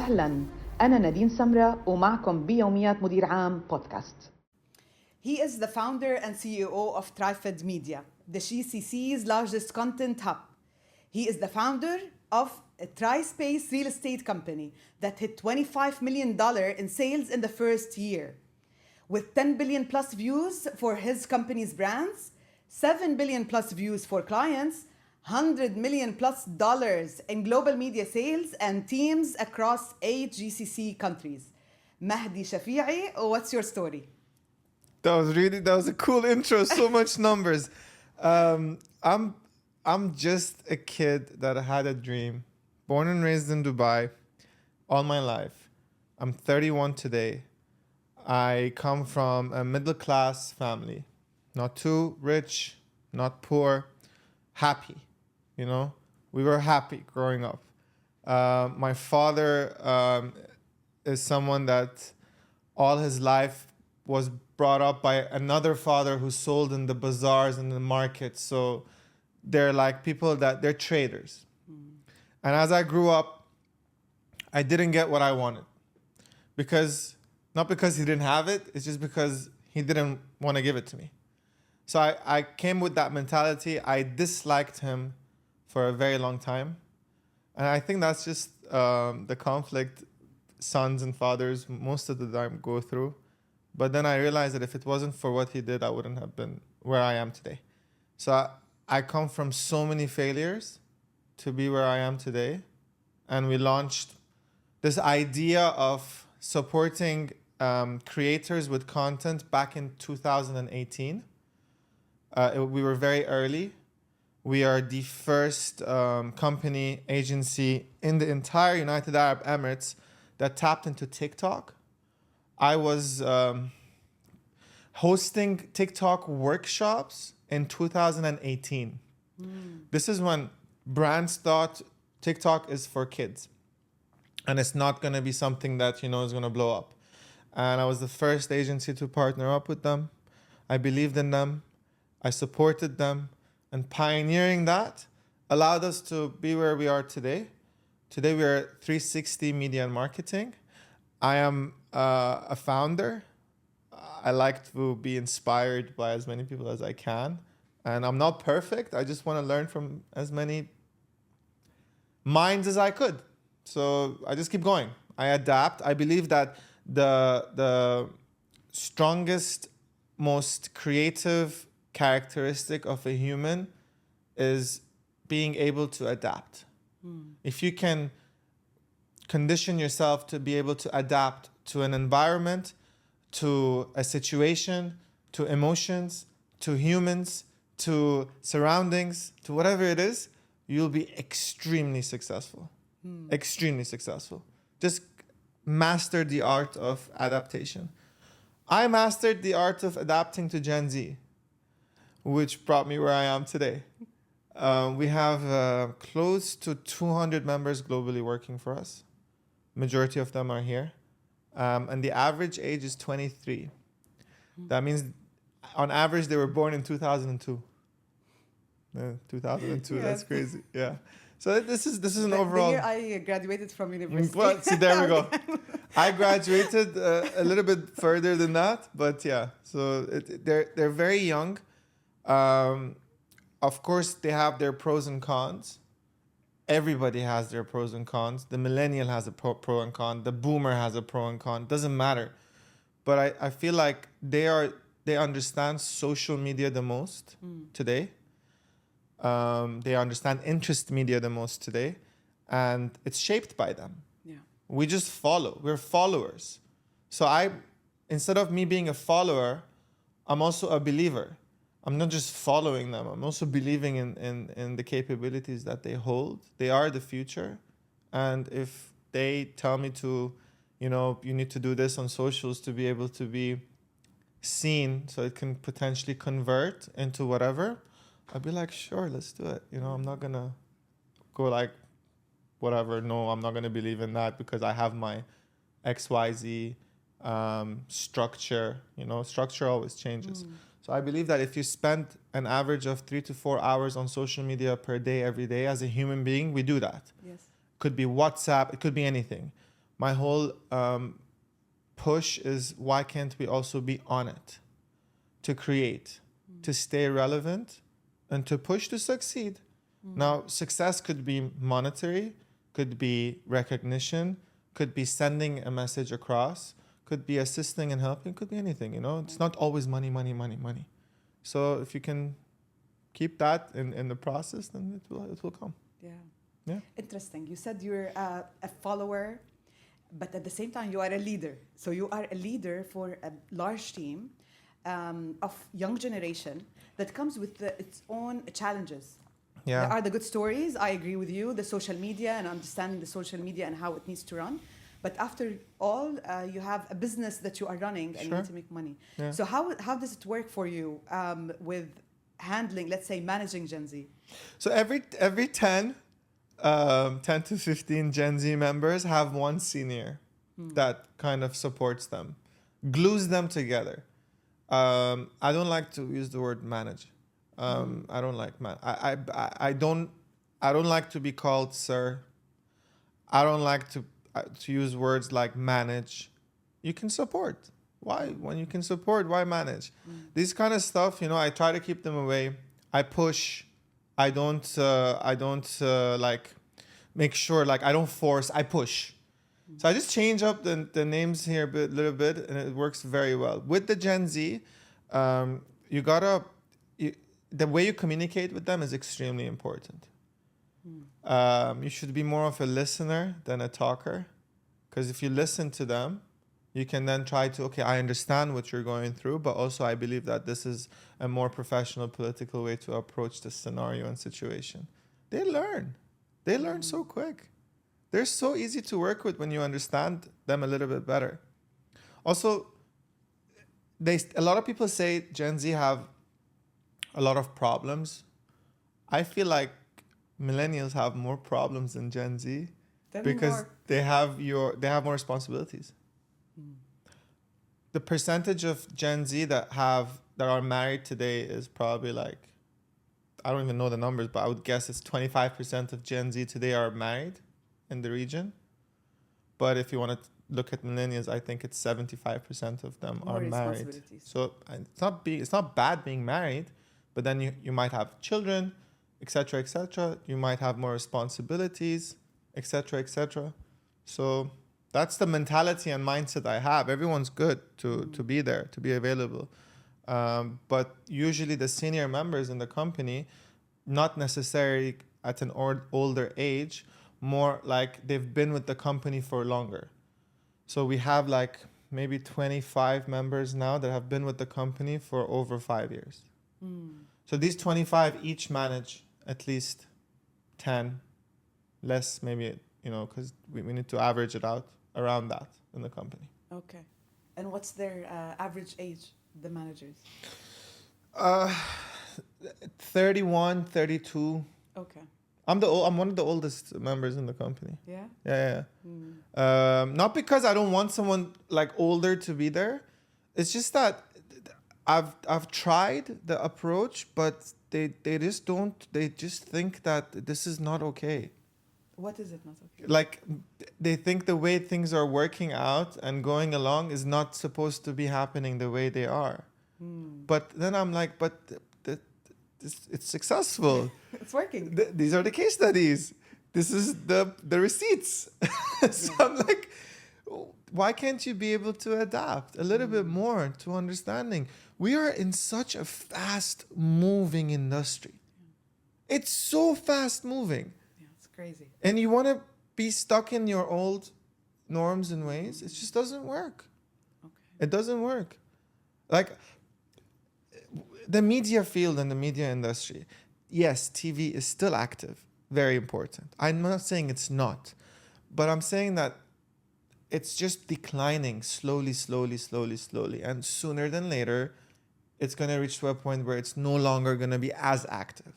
أهلاً، أنا نادين سمرة ومعكم بيوميات مدير عام بودكاست. He is the founder and CEO of Trifid Media, the GCC's largest content hub. He is the founder of a tri-space real estate company that hit $25 million in sales in the first year. With 10 billion plus views for his company's brands, 7 billion plus views for clients, $100 million plus in global media sales and teams across 8 GCC countries. Mahdi Shafiei, what's your story? That was a cool intro. So much numbers. I'm just a kid that had a dream, born and raised in Dubai all my life. I'm 31 today. I come from a middle class family, not too rich, not poor, happy. You know, we were happy growing up. My father is someone that all his life was brought up by another father who sold in the bazaars and the markets. So they're like people that they're traders. And as I grew up, I didn't get what I wanted not because he didn't have it. It's just because he didn't want to give it to me. So I came with that mentality. I disliked him for a very long time. And I think that's just the conflict sons and fathers most of the time go through. But then I realized that if it wasn't for what he did, I wouldn't have been where I am today. So I come from so many failures to be where I am today. And we launched this idea of supporting creators with content back in 2018. We were very early. We are the first company, agency in the entire United Arab Emirates that tapped into TikTok. I was hosting TikTok workshops in 2018. This is when brands thought TikTok is for kids. And it's not going to be something that, is going to blow up. And I was the first agency to partner up with them. I believed in them. I supported them. And pioneering that allowed us to be where we are today. Today we are 360 Media and Marketing. I am a founder. I like to be inspired by as many people as I can. And I'm not perfect. I just want to learn from as many minds as I could. So I just keep going. I adapt. I believe that the strongest, most creative characteristic of a human is being able to adapt. If you can condition yourself to be able to adapt to an environment, to a situation, to emotions, to humans, to surroundings, to whatever it is, you'll be extremely successful. Extremely successful. Just master the art of adaptation. I mastered the art of adapting to Gen Z, which brought me where I am today. We have close to 200 members globally working for us. Majority of them are here. And the average age is 23. That means on average they were born in 2002. 2002, yes. That's crazy. Yeah. So this is an overall. The year I graduated from university. Well, see, there we go. I graduated a little bit further than that, but yeah. So they're very young. Of course, they have their pros and cons. Everybody has their pros and cons. The millennial has a pro and con. The boomer has a pro and con. Doesn't matter. But I feel like they understand social media the most today. They understand interest media the most today, and it's shaped by them. Yeah. We just follow. We're followers. So instead of me being a follower, I'm also a believer. I'm not just following them. I'm also believing in the capabilities that they hold. They are the future. And if they tell me to, you need to do this on socials to be able to be seen so it can potentially convert into whatever, I'd be like, sure, let's do it. I'm not going to go like, whatever. No, I'm not going to believe in that because I have my XYZ structure. Structure always changes. So I believe that if you spend an average of 3 to 4 hours on social media per day, every day, as a human being, we do that. Yes. Could be WhatsApp, it could be anything. my whole push is why can't we also be on it to create, to stay relevant, and to push to succeed. Now, success could be monetary, could be recognition, could be sending a message across, could be assisting and helping, could be anything, you know. It's not always money, money, money, money. So if you can keep that in the process, then it will come. Yeah. Yeah. Interesting. You said you're a follower, but at the same time you are a leader. So you are a leader for a large team of young generation that comes with its own challenges. Yeah. There are the good stories. I agree with you. The social media and understanding the social media and how it needs to run. But after all, you have a business that you are running and you need to make money. Yeah. So how does it work for you with handling, let's say, managing Gen Z? So every 10 to 15 Gen Z members have one senior that kind of supports them, glues them together. I don't like to use the word manage. I don't like I don't like to be called sir. I don't like to use words like manage. You can support. Why? When you can support, why manage? These kind of stuff, you know, I try to keep them away. I push. I don't like make sure, like I don't force, I push. So I just change up the names here a little bit, and it works very well. With the Gen Z, the way you communicate with them is extremely important. You should be more of a listener than a talker, because if you listen to them, you can then try to, okay, I understand what you're going through, but also I believe that this is a more professional political way to approach this scenario and situation. They learn so quick. They're so easy to work with when you understand them a little bit better. Also, a lot of people say Gen Z have a lot of problems. I feel like millennials have more problems than Gen Z because they have more responsibilities. The percentage of Gen Z that are married today is probably like, I don't even know the numbers, but I would guess it's 25% of Gen Z today are married in the region. But if you want to look at millennials, I think it's 75% of them are married. So it's not bad being married, but then you might have children, etc., etc. You might have more responsibilities, etc., etc. So that's the mentality and mindset I have. Everyone's good to be there, to be available. But usually the senior members in the company, not necessarily at an older age, more like they've been with the company for longer. So we have like maybe 25 members now that have been with the company for over 5 years. So these 25 each manage at least 10, less maybe, you know, because we need to average it out around that in the company. Okay. And what's their average age, the managers? 31, 32. Okay. I'm one of the oldest members in the company. Yeah? Yeah. Not because I don't want someone like older to be there. It's just that I've tried the approach, but they just think that this is not okay. What is it not okay? Like they think the way things are working out and going along is not supposed to be happening the way they are. But then I'm like, but it's successful. It's working. These are the case studies. This is the receipts. So I'm like, why can't you be able to adapt a little bit more to understanding? We are in such a fast moving industry. It's so fast moving. Yeah, it's crazy. And you want to be stuck in your old norms and ways? It just doesn't work. Okay. It doesn't work. Like the media field and the media industry, yes, TV is still active, very important. I'm not saying it's not, but I'm saying that it's just declining slowly. And sooner than later, it's going to reach to a point where it's no longer going to be as active.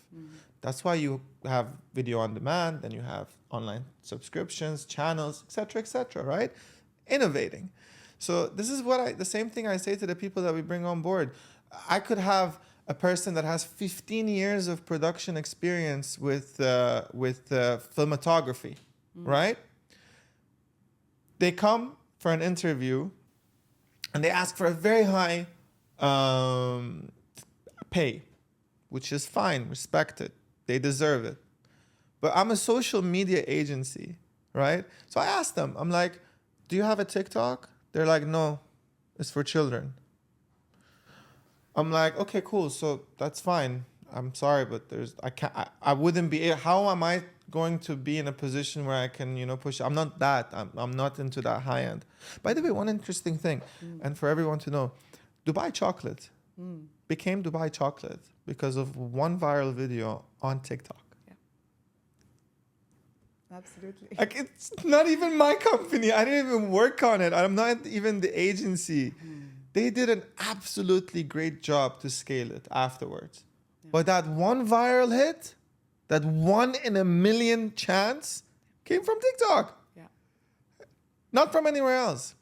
That's why you have video on demand, then you have online subscriptions, channels, etc., right? Innovating. So this is the same thing I say to the people that we bring on board. I could have a person that has 15 years of production experience with filmography, right? they come for an interview and they ask for a very high pay, which is fine, respected. They deserve it. But I'm a social media agency, right? So I asked them, I'm like, do you have a TikTok? They're like, no, it's for children. I'm like, okay, cool. So that's fine. I'm sorry, but I wouldn't be, how am I going to be in a position where I can, push? I'm not that. I'm not into that high end. By the way, one interesting thing, and for everyone to know, Dubai Chocolate became Dubai Chocolate because of one viral video on TikTok. Absolutely. Like, it's not even my company. I didn't even work on it. I'm not even the agency. They did an absolutely great job to scale it afterwards. Yeah. But that one viral hit, that 1 in a million chance came from TikTok. Yeah. Not from anywhere else.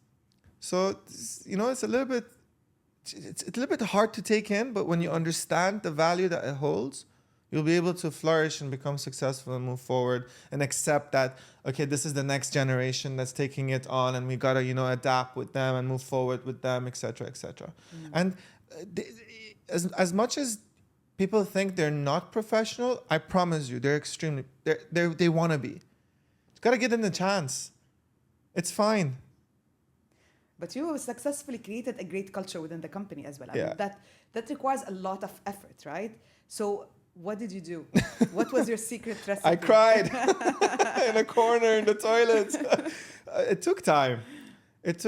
So, it's a little bit hard to take in, but when you understand the value that it holds, you'll be able to flourish and become successful and move forward and accept that, okay, this is the next generation that's taking it on and we got to, adapt with them and move forward with them, et cetera, et cetera. And as much as people think they're not professional, I promise you, they're extremely, they want to be. Got to give them the chance. It's fine. But you have successfully created a great culture within the company as well. I Yeah. mean, that requires a lot of effort, right? So what did you do? What was your secret recipe? I cried in a corner in the toilet. It took time. It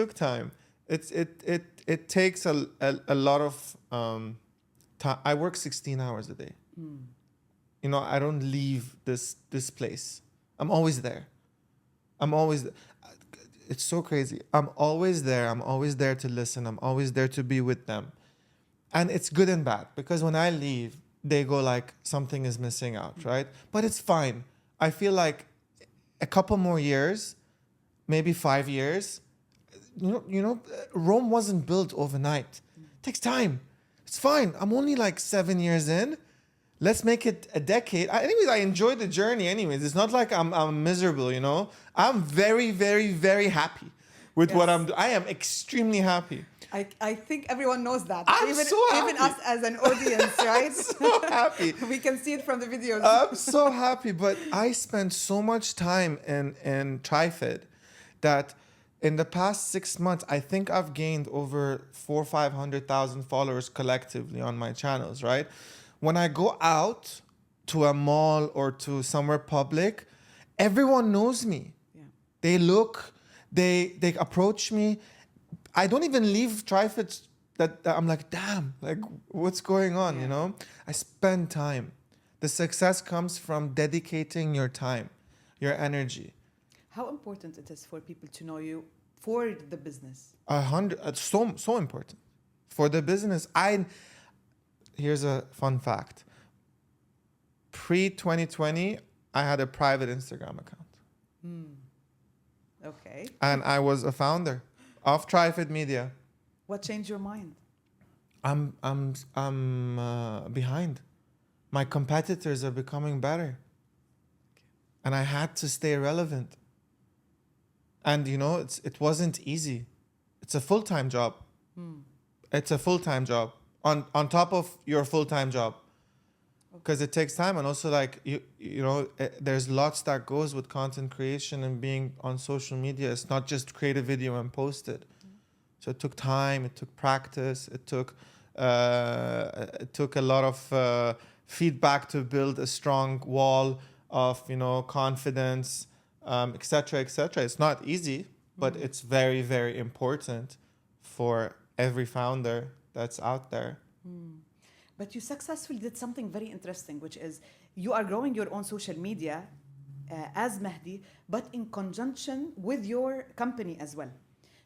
takes a lot of time. I work 16 hours a day. I don't leave this place. I'm always there. It's so crazy. I'm always there. I'm always there to listen. I'm always there to be with them. And it's good and bad because when I leave, they go like something is missing out, right? But it's fine. I feel like a couple more years, maybe 5 years, Rome wasn't built overnight. It takes time. It's fine. I'm only like 7 years in. Let's make it a decade. Anyways, I enjoy the journey anyways. It's not like I'm miserable, I'm very, very, very happy with what I'm doing. I am extremely happy. I think everyone knows that. I'm even, so happy. Even us as an audience, right? So happy. We can see it from the videos. I'm so happy, but I spent so much time in Trifid that in the past 6 months, I think I've gained over 400,000 or 500,000 followers collectively on my channels, right? When I go out to a mall or to somewhere public, everyone knows me. Yeah. They look, they approach me. I don't even leave Trifid that I'm like, damn, like what's going on, I spend time. The success comes from dedicating your time, your energy. How important it is for people to know you for the business? 100, so important. For the business, here's a fun fact. Pre-2020, I had a private Instagram account. Okay. And I was a founder of Trifid Media. What changed your mind? I'm behind. My competitors are becoming better. And I had to stay relevant. And it wasn't easy. It's a full-time job. It's a full-time job on top of your full-time job. Because it takes time, and also there's lots that goes with content creation and being on social media. It's not just create a video and post it. So it took time, it took practice, it took a lot of feedback to build a strong wall of confidence, etc., etc. It's not easy, but it's very, very important for every founder that's out there. But you successfully did something very interesting, which is you are growing your own social media as Mahdi, but in conjunction with your company as well.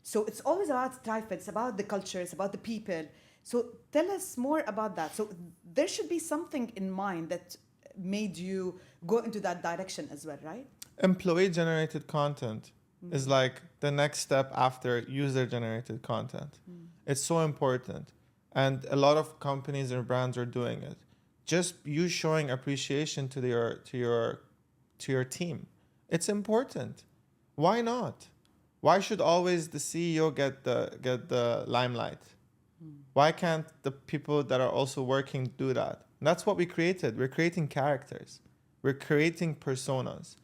So it's always about Trifid, it's about the culture, it's about the people. So tell us more about that. So there should be something in mind that made you go into that direction as well, right? Employee-generated content is like the next step after user-generated content. It's so important. And a lot of companies and brands are doing it. Just you showing appreciation to your team. It's important. Why not? Why should always the CEO get the limelight? Why can't the people that are also working do that? And that's what we created. We're creating characters. We're creating personas.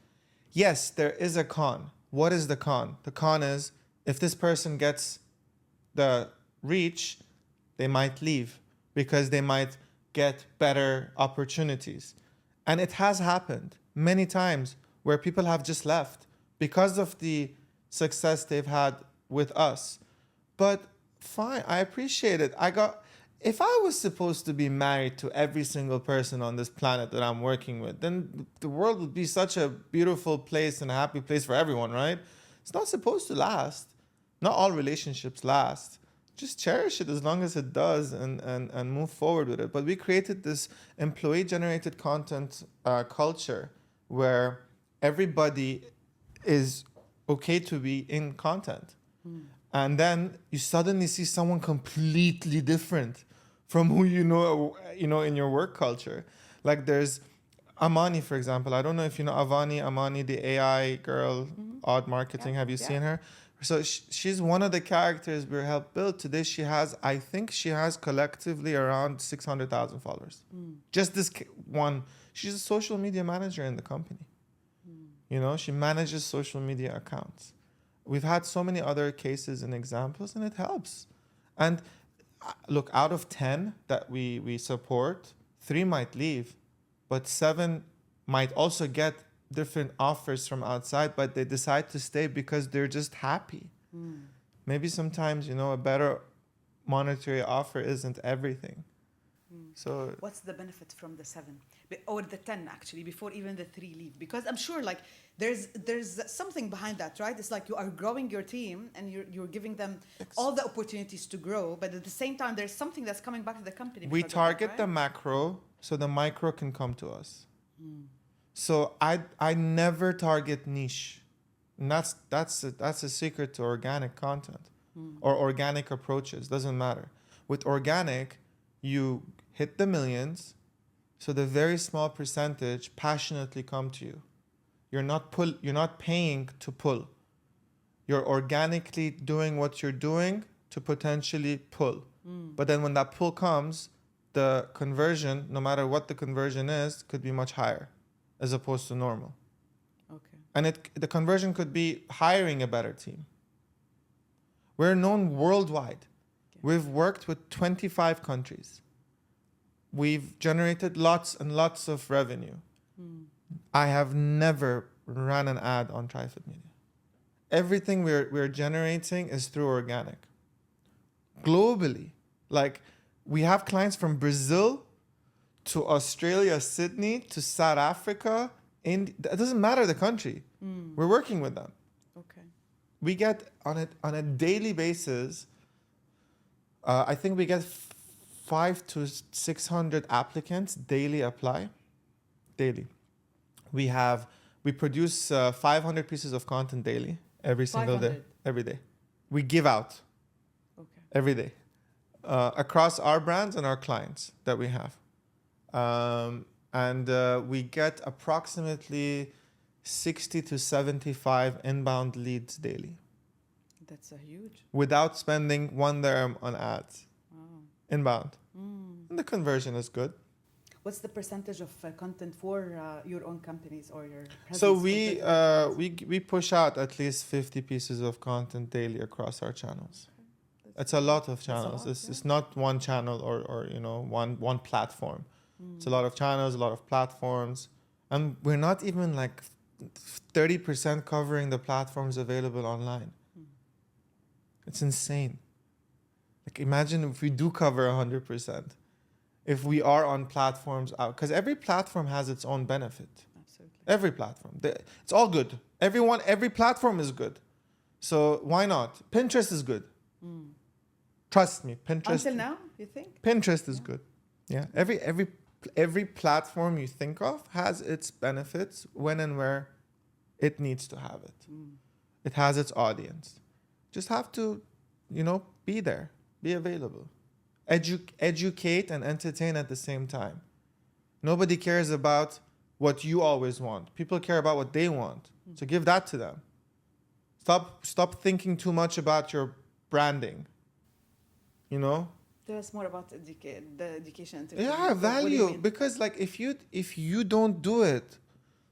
Yes, there is a con. What is the con? The con is if this person gets the reach, they might leave because they might get better opportunities. And it has happened many times where people have just left because of the success they've had with us. But fine, I appreciate it. If I was supposed to be married to every single person on this planet that I'm working with, then the world would be such a beautiful place and a happy place for everyone, right? It's not supposed to last. Not all relationships last. Just cherish it as long as it does and move forward with it. But we created this employee-generated content culture where everybody is okay to be in content. And then you suddenly see someone completely different from who you know in your work culture. Like there's Amani, for example. I don't know if you know Amani, the AI girl, Odd Marketing. Have you seen her? So she's one of the characters we helped build. Today I think she has collectively around 600,000 followers. Just this one. She's a social media manager in the company. You know, she manages social media accounts. We've had so many other cases and examples, and it helps. And look, out of 10 that we support, 3 might leave, but 7 might also get different offers from outside, but they decide to stay because they're just happy. Maybe sometimes, a better monetary offer isn't everything. So what's the benefit from the 7 or the 10 actually before even the 3 leave? Because I'm sure like there's something behind that, right? It's like you are growing your team and you're giving them all the opportunities to grow, but at the same time there's something that's coming back to the company. We target right? the macro so the micro can come to us. So I never target niche. And that's a secret to organic content or organic approaches. Doesn't matter. With organic, you hit the millions, so the very small percentage passionately come to you. You're not paying to pull. You're organically doing what you're doing to potentially pull. But then when that pull comes, the conversion, no matter what the conversion is, could be much higher as opposed to normal. Okay. And the conversion could be hiring a better team. We're known worldwide. Okay. We've worked with 25 countries. We've generated lots and lots of revenue. I have never ran an ad on Trifid Media. Everything we're generating is through organic. Globally, like we have clients from Brazil to Australia, Sydney, to South Africa. It doesn't matter the country. We're working with them. Okay. We get on a daily basis. I think we get 500 to 600 applicants daily apply. Daily. We produce 500 pieces of content daily, every single day, every day. We give out every day across our brands and our clients that we have. And we get approximately 60 to 75 inbound leads daily. That's a huge. Without spending one dirham on ads. Wow. Inbound. And the conversion is good. What's the percentage of content for your own companies or your presence? So we push out at least 50 pieces of content daily across our channels. It's a lot of channels. It's not one channel or one platform. It's a lot of channels, a lot of platforms. And we're not even like 30% covering the platforms available online. It's insane. Like imagine if we do cover 100%. If we are on platforms out, because every platform has its own benefit. Absolutely. Every platform. It's all good. Every platform is good. So why not? Pinterest is good. Trust me, Pinterest. Until now, you think? Pinterest is good. Yeah. Every platform you think of has its benefits when and where it needs to have it. It has its audience. Just have to, be there, be available. Educate and entertain at the same time. Nobody cares about what you always want. People care about what they want. So give that to them. Stop thinking too much about your branding. You know? Tell us more about the education. Yeah, What do you value. mean? Because like if you don't do it,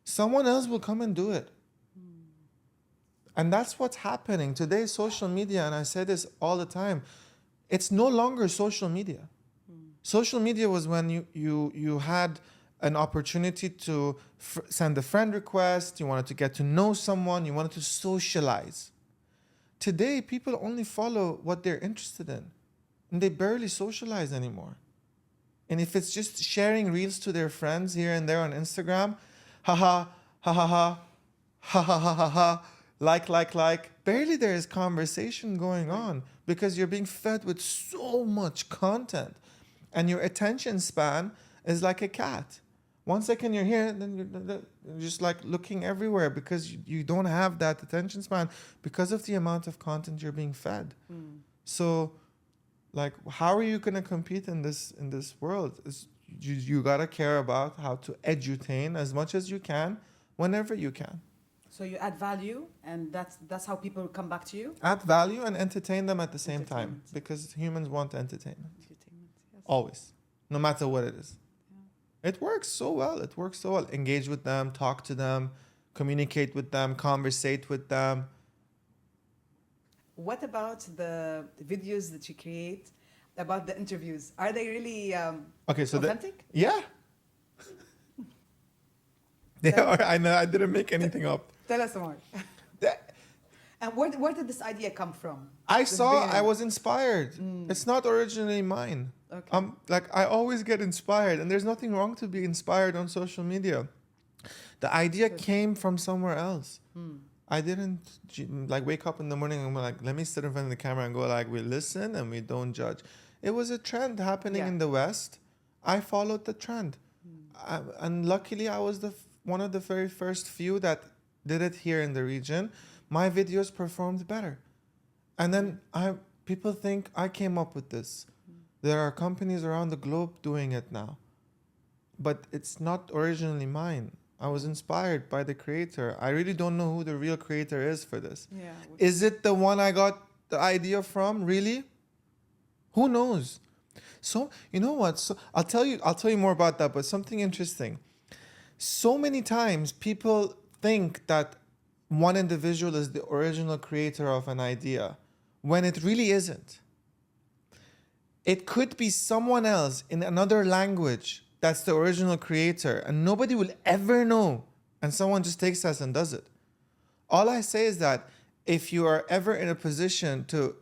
someone else will come and do it. And that's what's happening today. Social media, and I say this all the time, it's no longer social media. Social media was when you had an opportunity to send a friend request, you wanted to get to know someone, you wanted to socialize. Today, people only follow what they're interested in, and they barely socialize anymore. And if it's just sharing reels to their friends here and there on Instagram, haha, ha ha ha, ha ha ha ha ha, like, barely there is conversation going on because you're being fed with so much content. And your attention span is like a cat. 1 second you're here, then you're just like looking everywhere because you don't have that attention span because of the amount of content you're being fed. So, like, how are you gonna compete in this world? You gotta care about how to edutain as much as you can, whenever you can. So you add value, and that's how people come back to you. Add value and entertain them at the same time, Entertainment. because humans want entertainment. Entertainment, yes. Always, no matter what it is. It works so well. Engage with them, talk to them, communicate with them, conversate with them. What about the videos that you create about the interviews? Are they really Okay, so authentic? yeah. They are. I know. I didn't make anything up. Tell us more. That- And where did this idea come from? I The saw. I beginning. was inspired. It's not originally mine. Okay. Like I always get inspired, and there's nothing wrong to be inspired on social media. The idea came from somewhere else. I didn't like wake up in the morning and be like, let me sit in front of the camera and go like, we listen and we don't judge. It was a trend happening in the West. I followed the trend, and luckily I was one of the very first few that did it here in the region. My videos performed better, and then people think I came up with this. There are companies around the globe doing it now. But it's not originally mine. I was inspired by the creator. I really don't know who the real creator is for this. Yeah. Is it the one I got the idea from? Really? Who knows? So, you know what? So I'll tell you more about that, but something interesting. So many times people think that one individual is the original creator of an idea when it really isn't. It could be someone else in another language that's the original creator, and nobody will ever know, and someone just takes us and does it. All I say is that if you are ever in a position to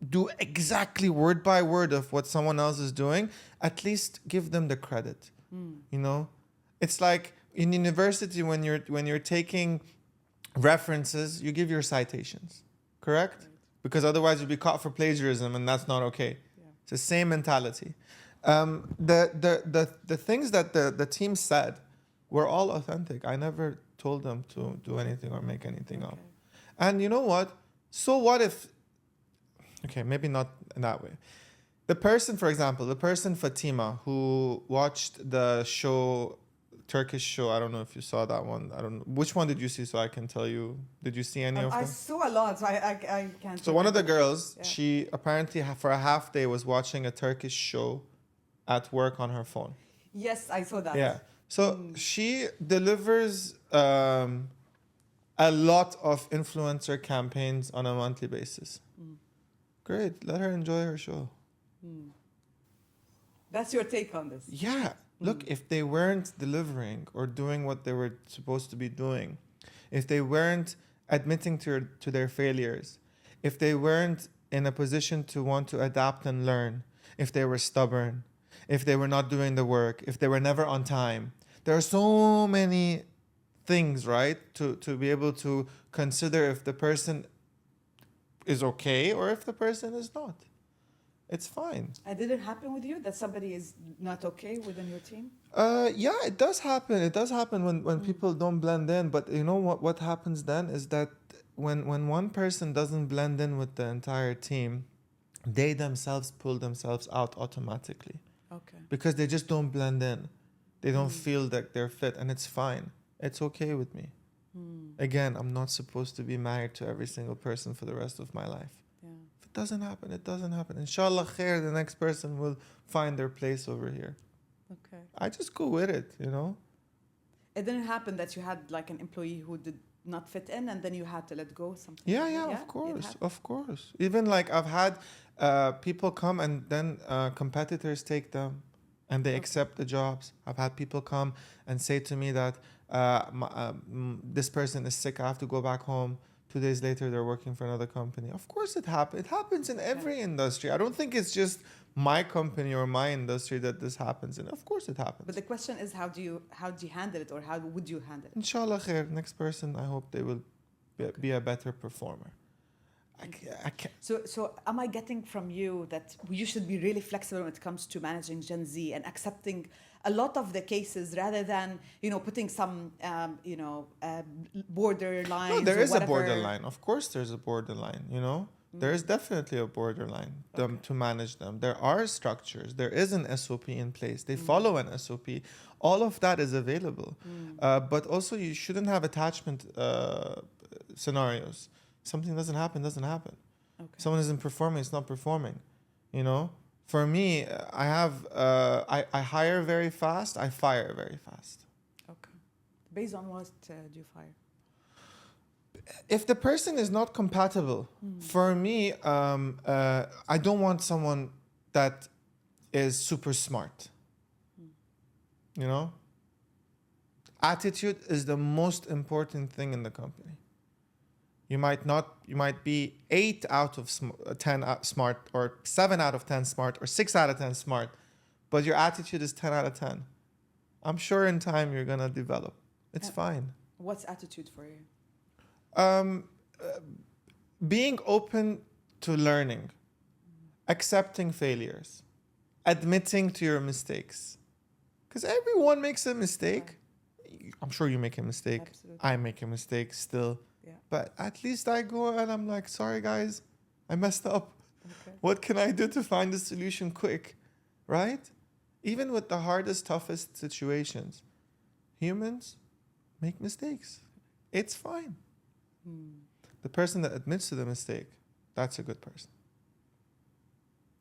do exactly word by word of what someone else is doing, at least give them the credit. You know, it's like in university when you're taking references, you give your citations, correct? Right. Because otherwise you'll be caught for plagiarism, and that's not okay. It's the same mentality. The things that the team said were all authentic. I never told them to do anything or make anything up. And you know what? So what if... Okay, maybe not in that way. The person, for example, Fatima, who watched the show, Turkish show, I don't know if you saw that one. I don't know. Which one did you see so I can tell you? Did you see any of them? I saw a lot, so I can't... So one of the girls, she apparently for a half day was watching a Turkish show at work on her phone. Yes, I saw that. Yeah. So she delivers a lot of influencer campaigns on a monthly basis. Great. Let her enjoy her show. That's your take on this? Yeah. Look, if they weren't delivering or doing what they were supposed to be doing, if they weren't admitting to their failures, if they weren't in a position to want to adapt and learn, if they were stubborn, if they were not doing the work, if they were never on time, there are so many things, right, to be able to consider if the person is okay or if the person is not. It's fine. And did it happen with you that somebody is not okay within your team? Yeah, it does happen. It does happen when people don't blend in. But you know what happens then is that when one person doesn't blend in with the entire team, they themselves pull themselves out automatically. Okay. Because they just don't blend in. They don't feel that they're fit, and it's fine. It's okay with me. Again, I'm not supposed to be married to every single person for the rest of my life. Yeah. If it doesn't happen, it doesn't happen. Inshallah khair, the next person will find their place over here. Okay. I just go with it, you know? It didn't happen that you had like an employee who did not fit in and then you had to let go something. Yeah, It of course. Even like I've had people come and then competitors take them and they accept the jobs. I've had people come and say to me that this person is sick, I have to go back home. 2 days later, they're working for another company. Of course it happens. It happens in every industry. I don't think it's just my company or my industry that this happens in. Of course it happens. But the question is, how do you handle it, or how would you handle it? Inshallah khair, next person, I hope they will be a better performer. I can't. So am I getting from you that you should be really flexible when it comes to managing Gen Z and accepting a lot of the cases rather than, putting some, borderlines? No, there or is a whatever? borderline. Of course there's a borderline, you know? There is definitely a borderline to manage them. There are structures. There is an SOP in place. They follow an SOP. All of that is available. But also you shouldn't have attachment scenarios. Something doesn't happen, doesn't happen. Okay. Someone isn't performing, it's not performing. You know? For me, I hire very fast, I fire very fast. Okay. Based on what do you fire? If the person is not compatible, for me, I don't want someone that is super smart. You know? Attitude is the most important thing in the company. You might be 8 out of 10 smart, or 7 out of 10 smart, or 6 out of 10 smart, but your attitude is 10 out of 10. I'm sure in time you're going to develop. It's fine. What's attitude for you? Being open to learning, accepting failures, admitting to your mistakes. Because everyone makes a mistake. I'm sure you make a mistake. Absolutely. I make a mistake still. Yeah. But at least I go and I'm like, sorry guys, I messed up. Okay. What can I do to find a solution quick? Right? Even with the hardest, toughest situations, humans make mistakes. It's fine. The person that admits to the mistake, that's a good person.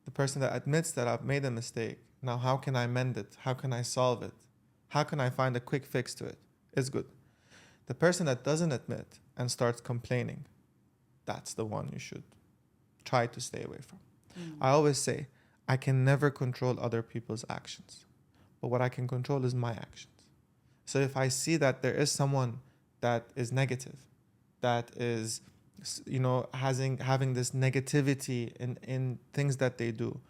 The person that admits that I've made a mistake, now how can I mend it? How can I solve it? How can I find a quick fix to it? Is good. The person that doesn't admit and starts complaining, that's the one you should try to stay away from. I always say, I can never control other people's actions, but what I can control is my actions. So if I see that there is someone that is negative, that is, having this negativity in things that they do,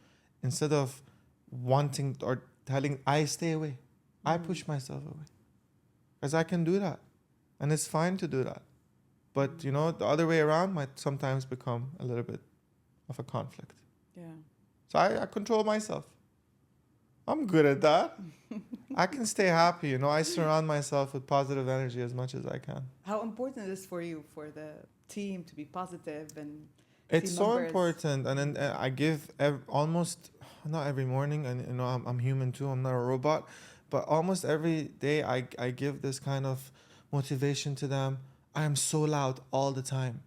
instead of wanting or telling, I stay away. I push myself away. Because I can do that. And it's fine to do that. But, the other way around might sometimes become a little bit of a conflict. Yeah. So I control myself. I'm good at that. I can stay happy. I surround myself with positive energy as much as I can. How important is for you, for the team, to be positive and it's team so members? important. And then I give almost, not every morning, and I'm human too, I'm not a robot, but almost every day I give this kind of motivation to them. I am so loud all the time.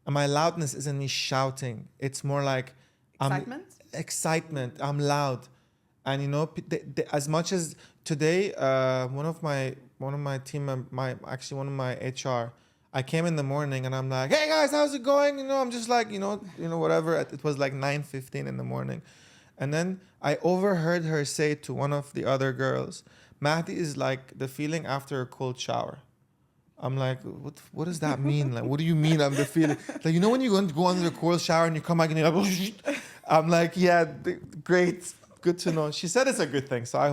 And my loudness isn't me shouting. It's more like excitement. I'm loud. And as much as today, one of my team, one of my HR, I came in the morning and I'm like, hey guys, how's it going? I'm just like, whatever. It was like 9:15 in the morning. And then I overheard her say to one of the other girls, Mahdi is like the feeling after a cold shower. I'm like, what does that mean? Like, what do you mean I'm the feeling? Like, when you go under a cold shower and you come back and you're like, I'm like, yeah, great. Good to know. She said it's a good thing, so I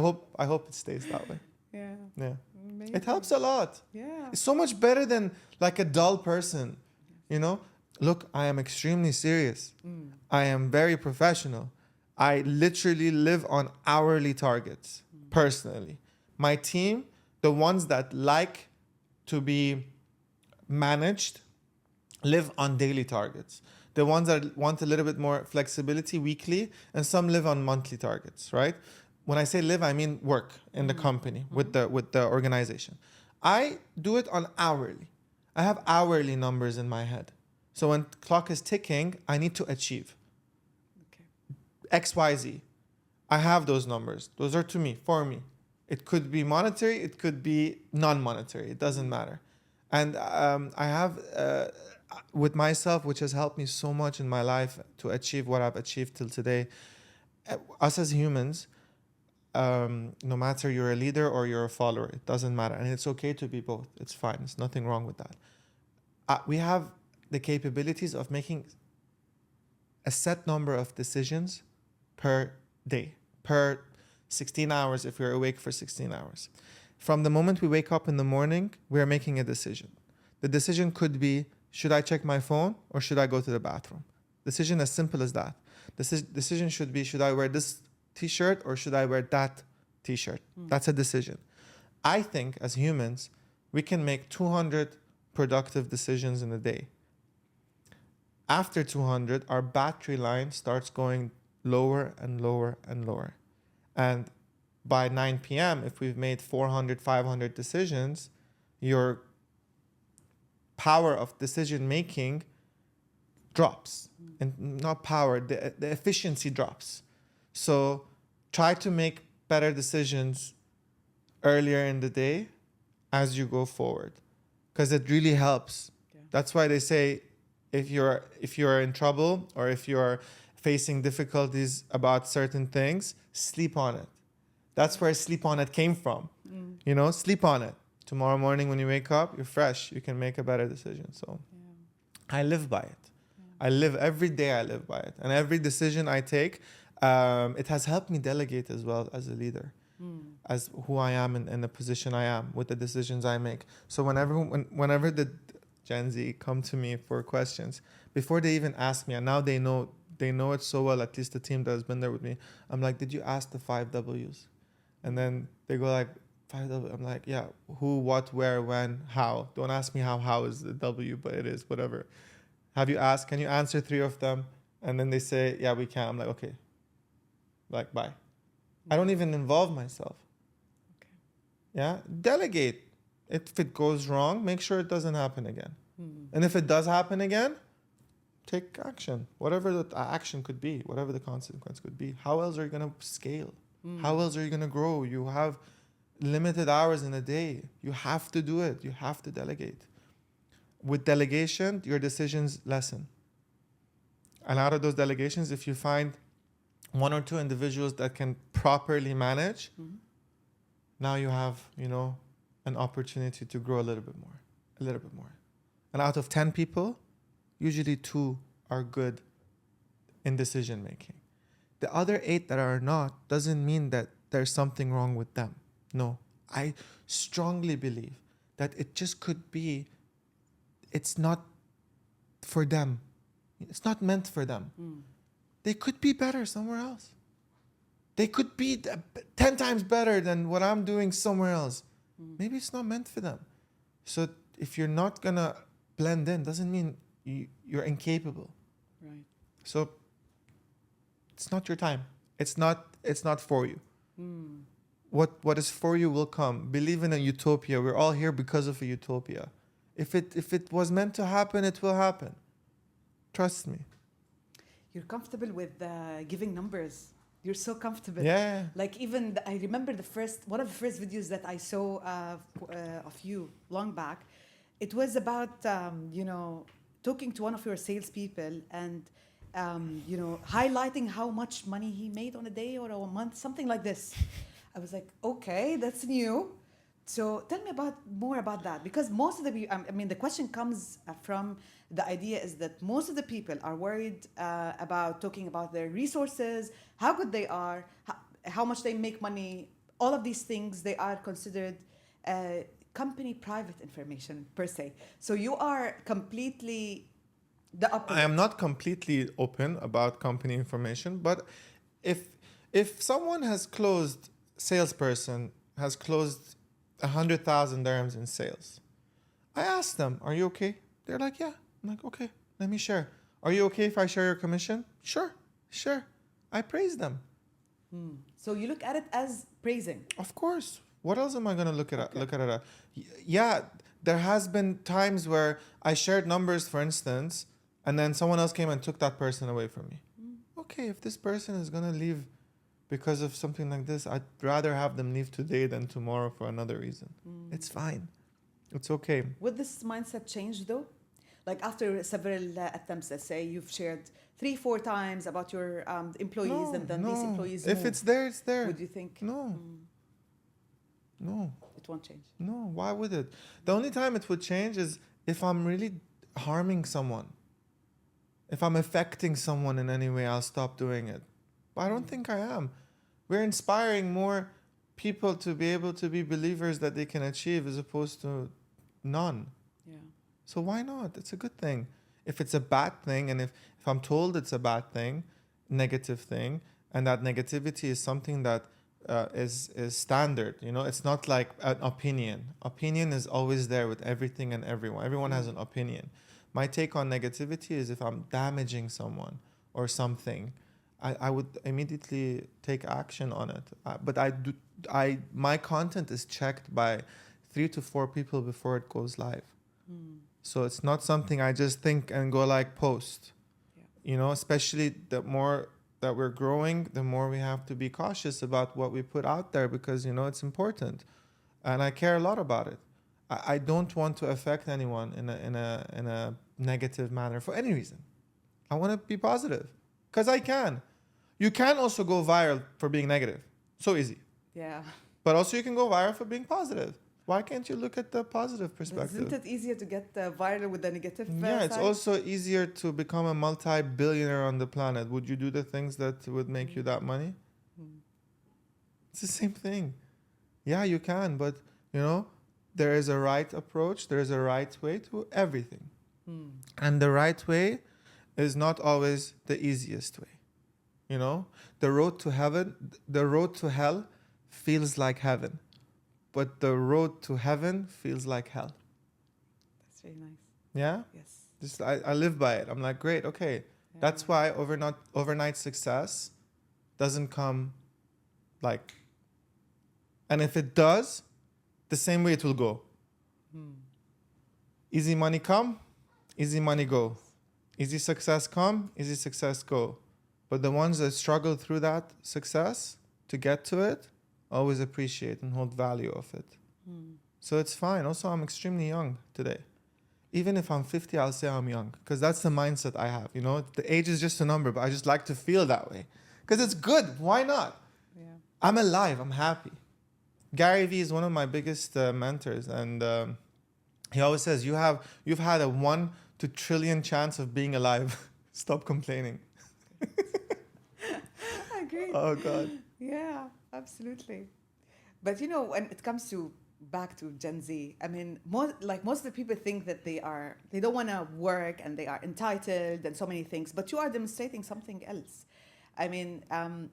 hope it stays that way. Yeah. Yeah. Amazing. It helps a lot. Yeah. It's so much better than like a dull person. Look, I am extremely serious. I am very professional. I literally live on hourly targets, personally. My team, the ones that like to be managed, live on daily targets. The ones that want a little bit more flexibility weekly, and some live on monthly targets, right? When I say live, I mean work in the company with the organization. I do it on hourly. I have hourly numbers in my head. So when clock is ticking, I need to achieve X, Y, Z. I have those numbers. Those are to me, for me. It could be monetary, it could be non-monetary. It doesn't matter. And I have, with myself, which has helped me so much in my life to achieve what I've achieved till today, us as humans, no matter you're a leader or you're a follower, it doesn't matter. And it's okay to be both. It's fine. There's nothing wrong with that. We have the capabilities of making a set number of decisions per day, per 16 hours if we're awake for 16 hours. From the moment we wake up in the morning, we're making a decision. The decision could be, should I check my phone or should I go to the bathroom? Decision as simple as that. Decision should be, should I wear this t-shirt or should I wear that t-shirt? That's a decision. I think as humans, we can make 200 productive decisions in a day. After 200, our battery line starts going lower and lower and lower. And by 9 p.m., if we've made 400, 500 decisions, your power of decision making drops. And not power, the efficiency drops. So try to make better decisions earlier in the day as you go forward, because it really helps. Yeah. That's why they say if you're in trouble or if you're facing difficulties about certain things, sleep on it. That's where sleep on it came from. You know, sleep on it. Tomorrow morning when you wake up, you're fresh. You can make a better decision. So I live by it. I live every day. I live by it. And every decision I take, it has helped me delegate as well as a leader, as who I am in the position I am with the decisions I make. So whenever the Gen Z come to me for questions, before they even ask me, and now they know it so well, at least the team that has been there with me, I'm like, did you ask the 5 W's? And then they go like, 5 W's. I'm like, yeah, who, what, where, when, how. Don't ask me how is the W, but it is, whatever. Have you asked? Can you answer 3 of them? And then they say, yeah, we can. I'm like, okay. Like, bye. I don't even involve myself. Okay. Yeah? Delegate. If it goes wrong, make sure it doesn't happen again. And if it does happen again, take action. Whatever the action could be, whatever the consequence could be. How else are you going to scale? How else are you going to grow? You have limited hours in a day. You have to do it. You have to delegate. With delegation, your decisions lessen. And out of those delegations, if you find 1 or 2 individuals that can properly manage, now you have, an opportunity to grow a little bit more. And out of 10 people, usually 2 are good in decision making. The other 8 that are not doesn't mean that there's something wrong with them. No, I strongly believe that it just could be, it's not for them. It's not meant for them. They could be better somewhere else. They could be 10 times better than what I'm doing somewhere else. Maybe it's not meant for them. So if you're not going to blend in, doesn't mean you're incapable. Right. So it's not your time. It's not for you. What is for you will come. Believe in a utopia. We're all here because of a utopia. If it was meant to happen, it will happen. Trust me. You're comfortable with giving numbers. You're so comfortable. Yeah. Like even I remember one of the first videos that I saw of you long back. It was about talking to one of your salespeople and highlighting how much money he made on a day or a month, something like this. I was like, okay, that's new. So tell me more about that, because most of the question comes from the idea is that most of the people are worried about talking about their resources, how good they are, how much they make money. All of these things, they are considered company private information per se. So you are completely the opposite. I am not completely open about company information, but if someone salesperson has closed 100,000 dirhams in sales, I ask them, are you okay? They're like, yeah. I'm like, okay, let me share. Are you okay if I share your commission? Sure. I praise them. So you look at it as praising. Of course. What else am I going to look at it? Yeah, There has been times where I shared numbers, for instance, and then someone else came and took that person away from me. Okay, if this person is going to leave because of something like this, I'd rather have them leave today than tomorrow for another reason. It's fine. It's okay. Would this mindset change though? Like after several attempts, let's say you've shared 3-4 times about your employees, and then these employees If move. it's there, it's there. Would you think? No. No. It won't change. No. Why would it? The only time it would change is if I'm really harming someone. If I'm affecting someone in any way, I'll stop doing it. But I don't think I am. We're inspiring more people to be able to be believers that they can achieve as opposed to none. Yeah. So why not? It's a good thing. If it's a bad thing, and if I'm told it's a bad thing, negative thing, and that negativity is something that is standard, you know, it's not like an opinion. Opinion is always there with everything and everyone. Everyone has an opinion. My take on negativity is if I'm damaging someone or something, I would immediately take action on it. But my content is checked by 3 to 4 people before it goes live. So it's not something I just think and go like post. Yeah. You know, especially the more that we're growing, the more we have to be cautious about what we put out there because, you know, it's important. And I care a lot about it. I don't want to affect anyone in a negative manner for any reason. I want to be positive because I can. You can also go viral for being negative. So easy. Yeah. But also you can go viral for being positive. Why can't you look at the positive perspective? Isn't it easier to get viral with the negative Yeah, it's side? also easier to become a multi-billionaire on the planet. Would you do the things that would make you that money? It's the same thing. Yeah, you can, but, you know, there is a right approach. There is a right way to everything. And the right way is not always the easiest way. You know, the road to hell feels like heaven, but the road to heaven feels like hell. That's really nice. Yeah? Yes. I live by it. I'm like, great, okay. Yeah. That's why overnight success doesn't come like, and if it does, the same way it will go. Easy money come, easy money go. Easy success come, easy success go. But the ones that struggle through that success to get to it, always appreciate and hold value of it. So it's fine. Also, I'm extremely young today. Even if I'm 50, I'll say I'm young because that's the mindset I have. You know, the age is just a number, but I just like to feel that way because it's good. Why not? Yeah. I'm alive. I'm happy. Gary Vee is one of my biggest mentors, and he always says, you've had a 1 to trillion chance of being alive. Stop complaining. I agree. Oh God. Yeah, absolutely. But you know, when it comes to back to Gen Z, I mean, most of the people think that they don't want to work and they are entitled and so many things. But you are demonstrating something else. I mean,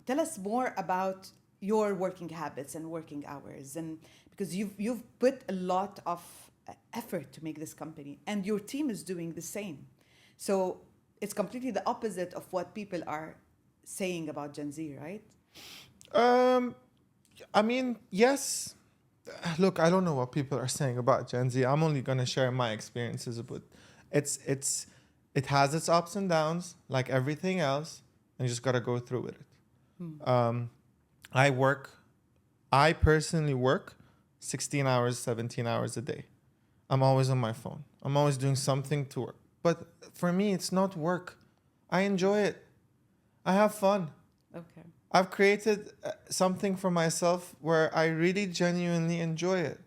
tell us more about your working habits and working hours, and because you've put a lot of effort to make this company, and your team is doing the same. So it's completely the opposite of what people are saying about Gen Z, right? I mean, yes. Look, I don't know what people are saying about Gen Z. I'm only going to share my experiences, but it has its ups and downs, like everything else, and you just got to go through with it. I personally work 16 hours, 17 hours a day. I'm always on my phone. I'm always doing something to work. But for me, it's not work. I enjoy it. I have fun. Okay. I've created something for myself where I really genuinely enjoy it.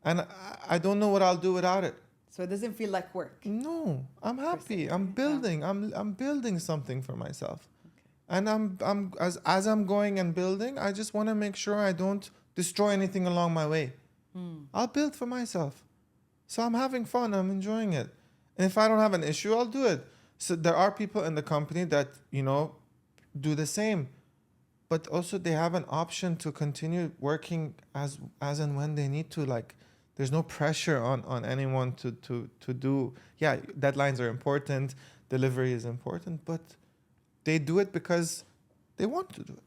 And I don't know what I'll do without it. So it doesn't feel like work. No, I'm happy. I'm building. I'm building something for myself. Okay. And as I'm going and building, I just want to make sure I don't destroy anything along my way. I'll build for myself. So I'm having fun. I'm enjoying it. And if I don't have an issue, I'll do it. So there are people in the company that, you know, do the same. But also they have an option to continue working as and when they need to. Like, there's no pressure on anyone to do. Yeah, deadlines are important. Delivery is important. But they do it because they want to do it.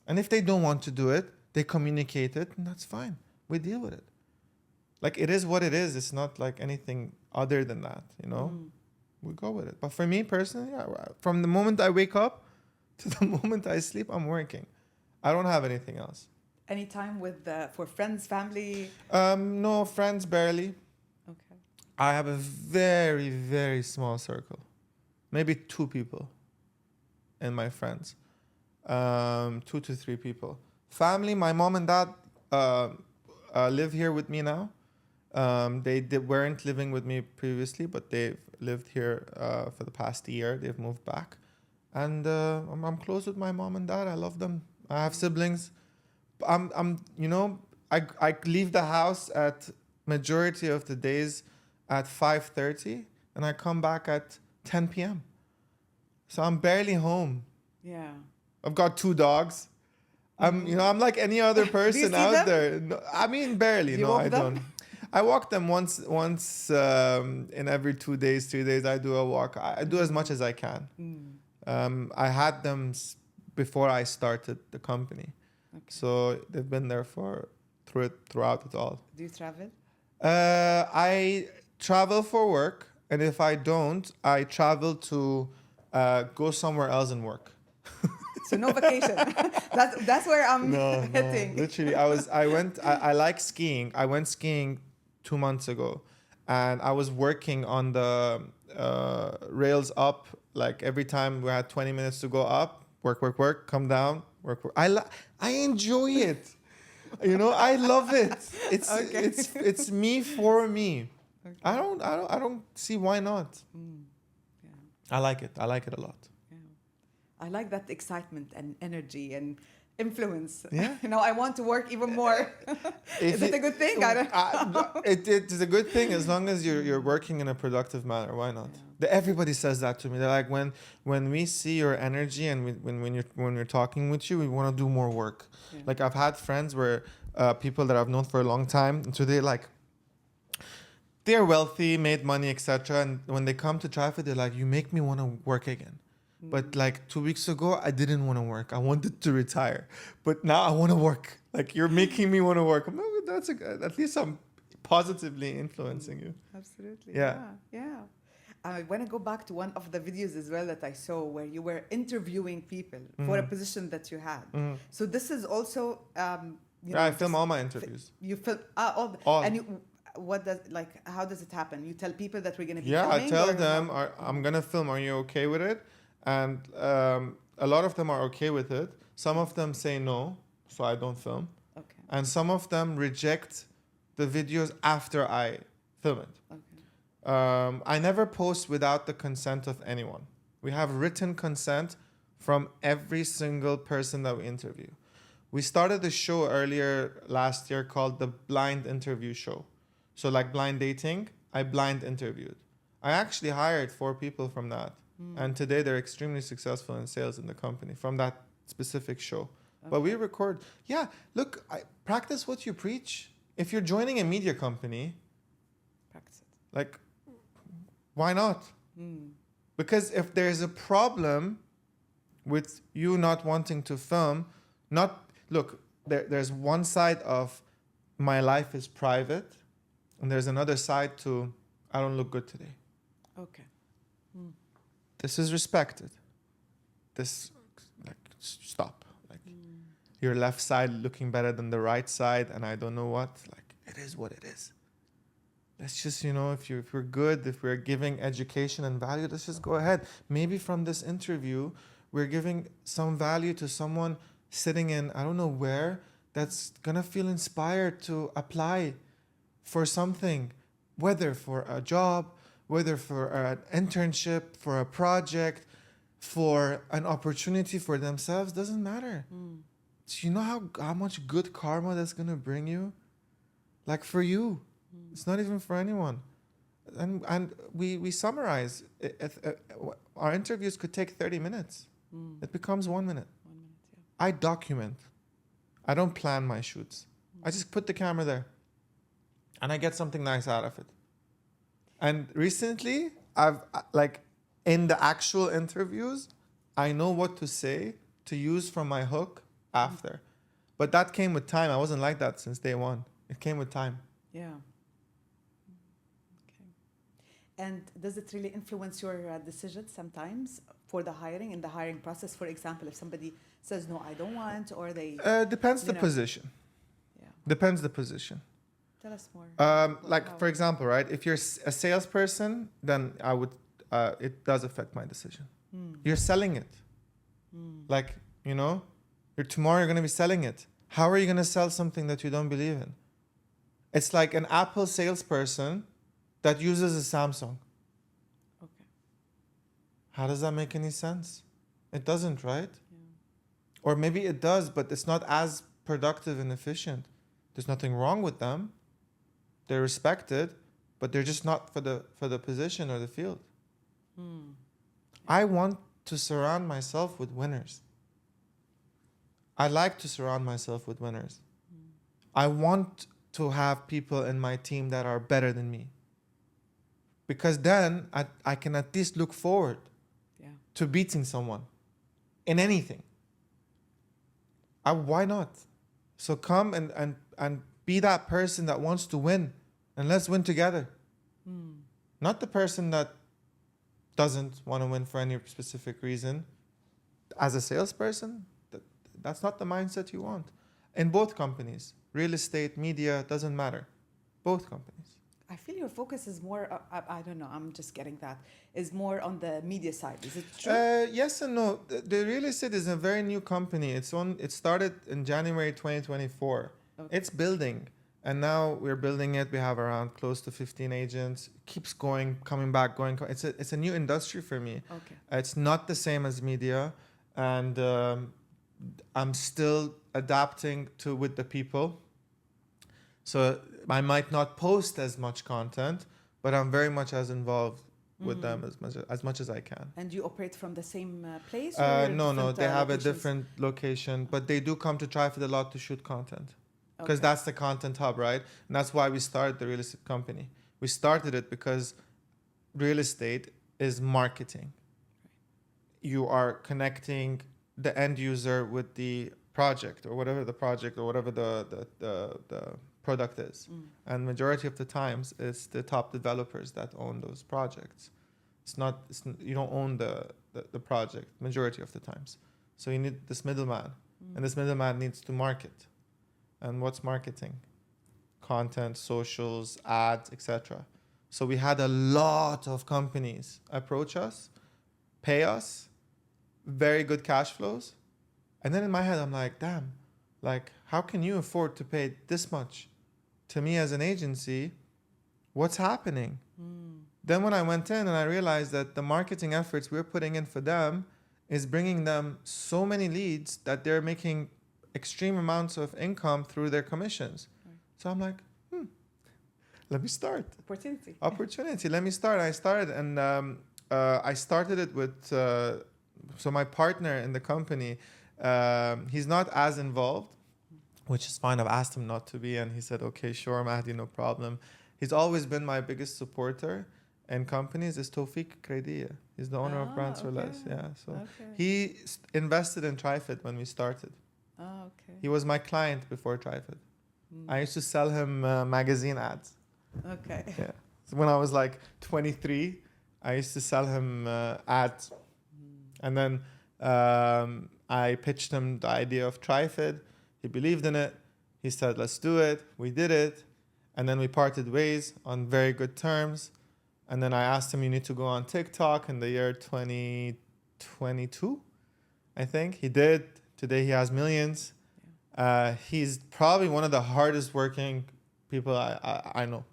And if they don't want to do it, they communicate it, and that's fine. We deal with it. like it is what it is. It's not like anything other than that, you know. We go with it. But for me personally, from the moment I wake up to the moment I sleep, I'm working. I don't have anything else. Any time with for friends, family? No, friends barely. Okay. I have a very, very small circle. Maybe 2 people in my friends. 2 to 3 people. Family, my mom and dad live here with me now. They weren't living with me previously, but they've lived here for the past year. They've moved back. And I'm close with my mom and dad. I love them. I have siblings. I leave the house at majority of the days at 5:30 and I come back at 10 p.m. So I'm barely home. Yeah. I've got 2 dogs. I'm like any other person out them? there. No, I mean, barely. Do you No, walk I them? don't. I walk them once in every 2 days, 3 days. I do a walk. I do as much as I can. I had them before I started the company. Okay. So they've been there throughout it all. Do you travel? I travel for work, and if I don't, I travel to go somewhere else and work. So no vacation. that's where I'm hitting. Literally, I like skiing. I went skiing 2 months ago, and I was working on the rails up. Like every time we had 20 minutes to go up, work, come down, work. I enjoy it. I love it. It's Okay. it's me for me. Okay. I don't see why not. Yeah. I like it. I like it a lot. Yeah. I like that excitement and energy and influence. Yeah. I want to work even more. Is it a good thing? I don't know. It is a good thing as long as you're working in a productive manner. Why not? Everybody says that to me. They're like, when we see your energy and when you're talking with you, we want to do more work. Yeah. Like I've had friends where people that I've known for a long time, and so they're wealthy, made money, etc. And when they come to Trifid, they're like, you make me want to work again. But like 2 weeks ago, I didn't want to work. I wanted to retire. But now I want to work. Like you're making me want to work. I'm like, at least I'm positively influencing you. Absolutely. Yeah. Yeah. I want to go back to one of the videos as well that I saw where you were interviewing people for a position that you had. So this is also, I film all my interviews. You film all. And you, how does it happen? You tell people that we're going to be filming? I tell them, I'm going to film. Are you okay with it? And a lot of them are okay with it. Some of them say no, so I don't film. Okay. And some of them reject the videos after I film it. Okay. I never post without the consent of anyone. We have written consent from every single person that we interview. We started a show earlier last year called the Blind Interview Show. So like blind dating, I blind interviewed. I actually hired 4 people from that. And today they're extremely successful in sales in the company from that specific show. Okay. But we record. Yeah, look, practice what you preach. If you're joining a media company, Practice it. Like, why not? Because if there's a problem with you not wanting to film, there's one side of my life is private, and there's another side to I don't look good today. Okay. This is respected. Stop. Your left side looking better than the right side, and I don't know what. It is what it is. Let's just, if we're good, if we're giving education and value, let's just go ahead. Maybe from this interview, we're giving some value to someone sitting in, I don't know where, that's gonna feel inspired to apply for something, whether for a job, whether for an internship, for a project, for an opportunity for themselves, doesn't matter. So you know how much good karma that's going to bring you? Like for you. It's not even for anyone. And we summarize. Our interviews could take 30 minutes. It becomes 1 minute. 1 minute, yeah. I document. I don't plan my shoots. I just put the camera there. And I get something nice out of it. And recently, I've in the actual interviews, I know what to say to use from my hook after. But that came with time. I wasn't like that since day one. It came with time. Yeah. And does it really influence your decisions sometimes for the hiring, in the hiring process? For example, if somebody says, no, I don't want, or they, Depends the know. position. Yeah. Depends the position. Tell us more. Like, How? for example, right? If you're a salesperson, then I would, it does affect my decision. You're selling it. Like, you know, tomorrow you're going to be selling it. How are you going to sell something that you don't believe in? It's like an Apple salesperson that uses a Samsung. Okay. How does that make any sense? It doesn't, right? Yeah. Or maybe it does, but it's not as productive and efficient. There's nothing wrong with them. They're respected, but they're just not for the position or the field. I want to surround myself with winners. I like to surround myself with winners. I want to have people in my team that are better than me. Because then I can at least look forward to beating someone in anything. Why not? So come and be that person that wants to win, and let's win together. Not the person that doesn't want to win for any specific reason. As a salesperson, that's not the mindset you want. In both companies, real estate, media, doesn't matter. Both companies. I feel your focus is more, I don't know, I'm just getting that, is more on the media side. Is it true? Yes and no. The real estate is a very new company. It started in January 2024. Okay. It's building. And now we're building it. We have around close to 15 agents. It keeps going, coming back, going. It's a new industry for me. Okay. It's not the same as media. And I'm still adapting with the people. So I might not post as much content, but I'm very much as involved with them as much as I can. And you operate from the same place? No. They have locations? a different location, but they do come to Trifid a lot to shoot content. Because that's the content hub, right? And that's why we started the real estate company. We started it because real estate is marketing. You are connecting the end user with the project or whatever the product is. And majority of the times it's the top developers that own those projects. You don't own the project majority of the times. So you need this middleman, and this middleman needs to market. And what's marketing? Content, socials, ads, etc. So we had a lot of companies approach us, pay us, very good cash flows. And then in my head, I'm like, damn, like, how can you afford to pay this much to me as an agency? What's happening? Then when I went in and I realized that the marketing efforts we're putting in for them is bringing them so many leads that they're making extreme amounts of income through their commissions. Right. So I'm like, let me start. Opportunity. Let me start. I started, and I started it with, so my partner in the company, he's not as involved, which is fine. I've asked him not to be, and he said, okay, sure, Mahdi, no problem. He's always been my biggest supporter in companies, is Tawfiq Krediya. He's the owner of Brands for Less. Yeah, so he invested in Trifid when we started. He was my client before Trifid. I used to sell him magazine ads. Okay. Yeah. So when I was like 23, I used to sell him ads. And then I pitched him the idea of Trifid. He believed in it. He said, let's do it. We did it. And then we parted ways on very good terms. And then I asked him, you need to go on TikTok in the year 2022, I think. He did. Today he has millions. He's probably one of the hardest working people I know.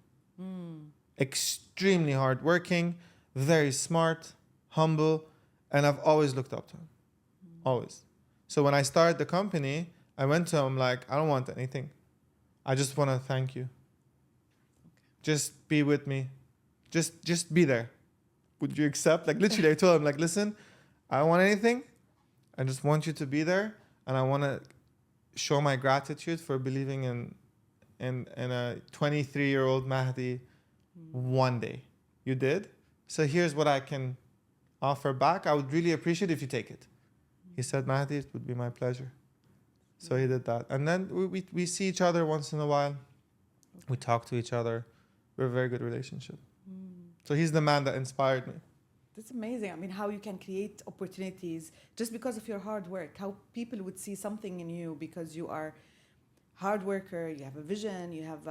Extremely hard working, very smart, humble, and I've always looked up to him. Always. So when I started the company, I went to him like, I don't want anything. I just want to thank you. Just be with me. Just be there. Would you accept? Like literally I told him like, listen, I don't want anything. I just want you to be there, and I want to show my gratitude for believing in a 23-year-old Mahdi one day. You did. So here's what I can offer back. I would really appreciate if you take it. He said, Mahdi, it would be my pleasure. So he did that. And then we see each other once in a while. We talk to each other. We're a very good relationship. So he's the man that inspired me. That's amazing. I mean, how you can create opportunities just because of your hard work. How people would see something in you because you are hard worker, you have a vision, you have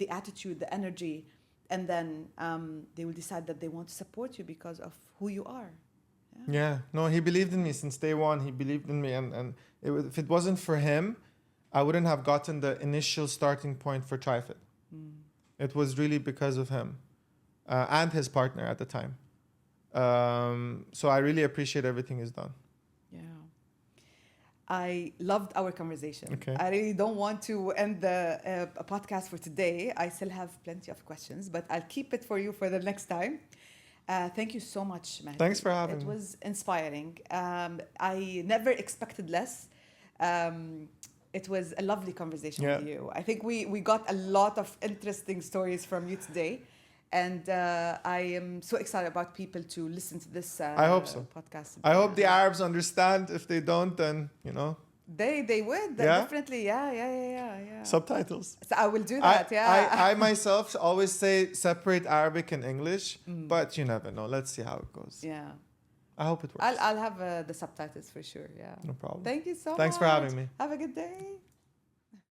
the attitude, the energy, and then they will decide that they want to support you because of who you are. Yeah. No, he believed in me since day one. He believed in me, and if it wasn't for him, I wouldn't have gotten the initial starting point for Trifid. It was really because of him and his partner at the time. So I really appreciate everything he's done. Yeah. I loved our conversation. Okay. I really don't want to end the podcast for today. I still have plenty of questions, but I'll keep it for you for the next time. Thank you so much, Mahdi. Thanks for having me. It was inspiring. I never expected less. It was a lovely conversation with you. I think we got a lot of interesting stories from you today. And I am so excited about people to listen to this I hope so. podcast. I hope the Arabs understand. If they don't, then, They would. Definitely. Yeah. Subtitles. So I will do that, I myself always say separate Arabic and English, but you never know. Let's see how it goes. Yeah. I hope it works. I'll have the subtitles for sure, yeah. No problem. Thank you so much. Thanks for having me. Have a good day.